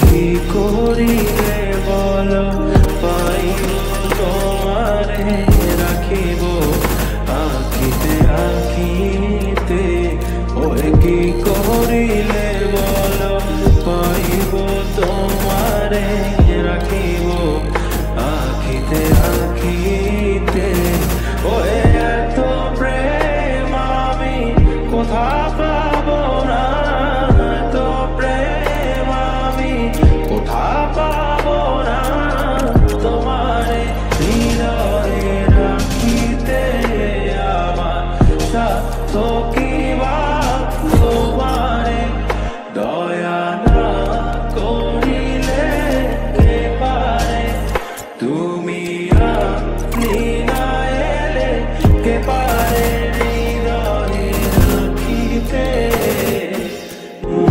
কি করিলে বলো পাইব তোমারে রাখিব আঁখিতে আঁখিতে। ওই কি করিলে বলো পাইব তোমারে রাখিব আঁখিতে আঁখিতে। ওই এত প্রেম আমি কোথা পাবো না, এত প্রেম আমি কোথা পাবো না। তোমারে হৃদয়ে রাখিতে আমার সাধ্য কি বা, তোমারে দয়া না করিলে কে পারে। তুমি আপনি না এলে কে পারে হৃদয়ে রাখিতে।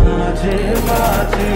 মাঝে মাঝে